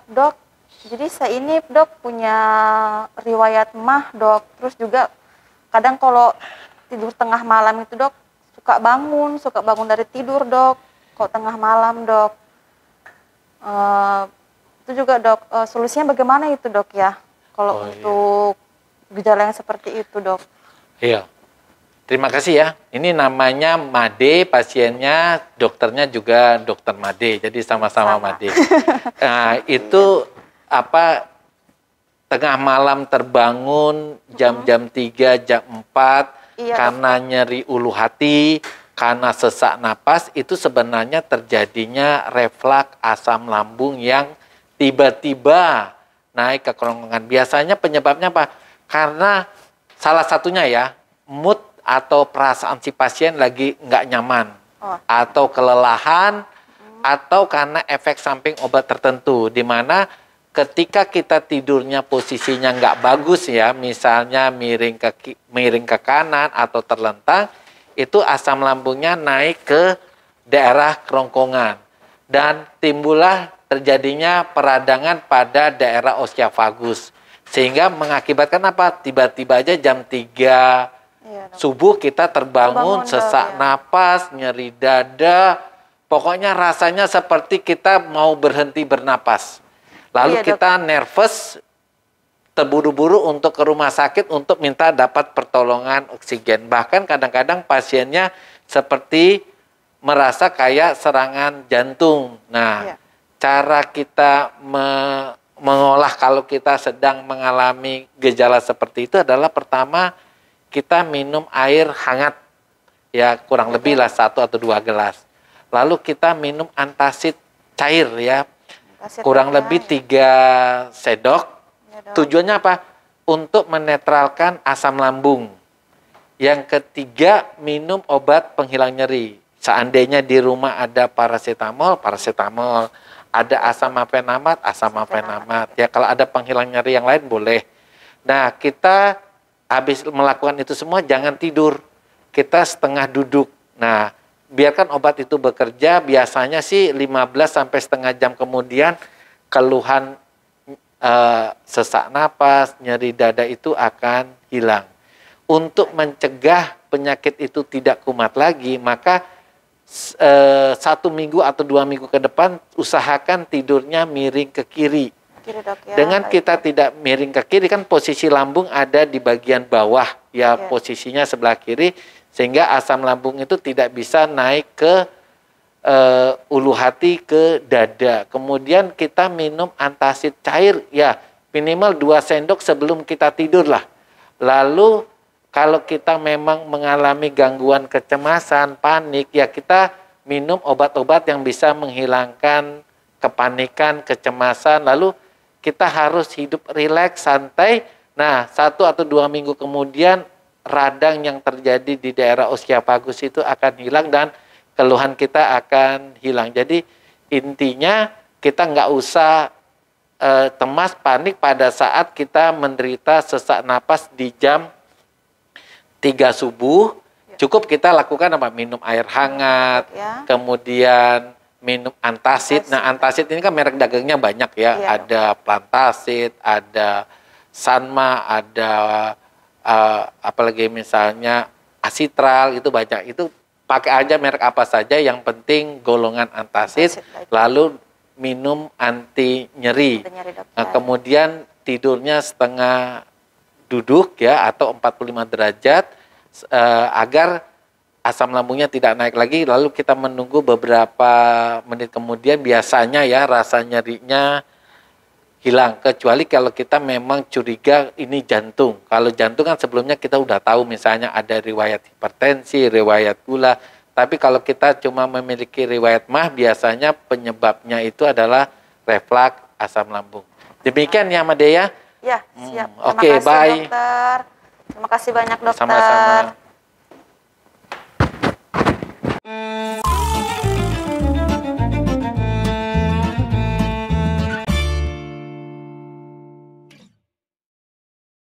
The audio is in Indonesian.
Dok, jadi saya ini dok punya riwayat mah dok. Terus juga kadang kalau tidur tengah malam itu dok suka bangun dari tidur dok. Kalau tengah malam dok. Itu juga dok, solusinya bagaimana itu dok ya? Kalau untuk gejala yang seperti itu dok. Iya. Terima kasih ya. Ini namanya Made, pasiennya, dokternya juga dokter Made. Jadi sama-sama Made. Nah, itu apa tengah malam terbangun jam-jam 3, jam 4 karena nyeri ulu hati, karena sesak napas, itu sebenarnya terjadinya refleks asam lambung yang tiba-tiba naik ke kerongkongan. Biasanya penyebabnya apa? Karena salah satunya ya, mood atau perasaan si pasien lagi nggak nyaman, atau kelelahan, atau karena efek samping obat tertentu, di mana ketika kita tidurnya posisinya nggak bagus ya, misalnya miring ke kanan atau terlentang, itu asam lambungnya naik ke daerah kerongkongan dan timbullah terjadinya peradangan pada daerah osteofagus, sehingga mengakibatkan apa? Tiba-tiba aja jam 3 subuh kita terbangun sesak napas, nyeri dada, pokoknya rasanya seperti kita mau berhenti bernapas. Lalu kita nervous, terburu-buru untuk ke rumah sakit untuk minta dapat pertolongan oksigen. Bahkan kadang-kadang pasiennya seperti merasa kayak serangan jantung. Nah, cara kita mengolah kalau kita sedang mengalami gejala seperti itu adalah pertama, kita minum air hangat, ya kurang lebih lah 1 atau 2 gelas. Lalu kita minum antacid cair ya, kurang lebih 3 sendok. Tujuannya apa? Untuk menetralkan asam lambung. Yang ketiga, minum obat penghilang nyeri. Seandainya di rumah ada paracetamol, ada asam mefenamat, Ya kalau ada penghilang nyeri yang lain boleh. Nah, kita habis melakukan itu semua jangan tidur, kita setengah duduk. Nah, biarkan obat itu bekerja, biasanya sih 15 sampai setengah jam kemudian keluhan sesak napas, nyeri dada itu akan hilang. Untuk mencegah penyakit itu tidak kumat lagi, maka 1 minggu atau 2 minggu ke depan usahakan tidurnya miring ke kiri. Dok, ya. Dengan kita tidak miring ke kiri, kan posisi lambung ada di bagian bawah ya, posisinya sebelah kiri, sehingga asam lambung itu tidak bisa naik ke ulu hati, ke dada. Kemudian kita minum antacid cair ya, minimal 2 sendok sebelum kita tidur lah. Lalu kalau kita memang mengalami gangguan kecemasan, panik, ya kita minum obat-obat yang bisa menghilangkan kepanikan, kecemasan. Lalu kita harus hidup rileks, santai. Nah, 1 atau 2 minggu kemudian radang yang terjadi di daerah osteofagus itu akan hilang dan keluhan kita akan hilang. Jadi intinya kita nggak usah cemas, panik pada saat kita menderita sesak napas di jam 3 subuh. Cukup kita lakukan apa? Minum air hangat, kemudian minum antacid. Nah, antacid ini kan merek dagangnya banyak ya. Ada Plantacid, ada Sanma, ada apalagi misalnya Acitral, itu banyak. Itu pakai aja merek apa saja, yang penting golongan antacid, lalu minum anti nyeri. Nah, kemudian tidurnya setengah duduk ya, atau 45 derajat agar asam lambungnya tidak naik lagi. Lalu kita menunggu beberapa menit kemudian, biasanya ya rasa nyerinya hilang, kecuali kalau kita memang curiga ini jantung. Kalau jantung kan sebelumnya kita udah tahu, misalnya ada riwayat hipertensi, riwayat gula. Tapi kalau kita cuma memiliki riwayat mah, biasanya penyebabnya itu adalah refleks asam lambung. Demikian ya Madea. Ya, siap. Oke, bye. Dokter. Terima kasih banyak dokter. Sama-sama.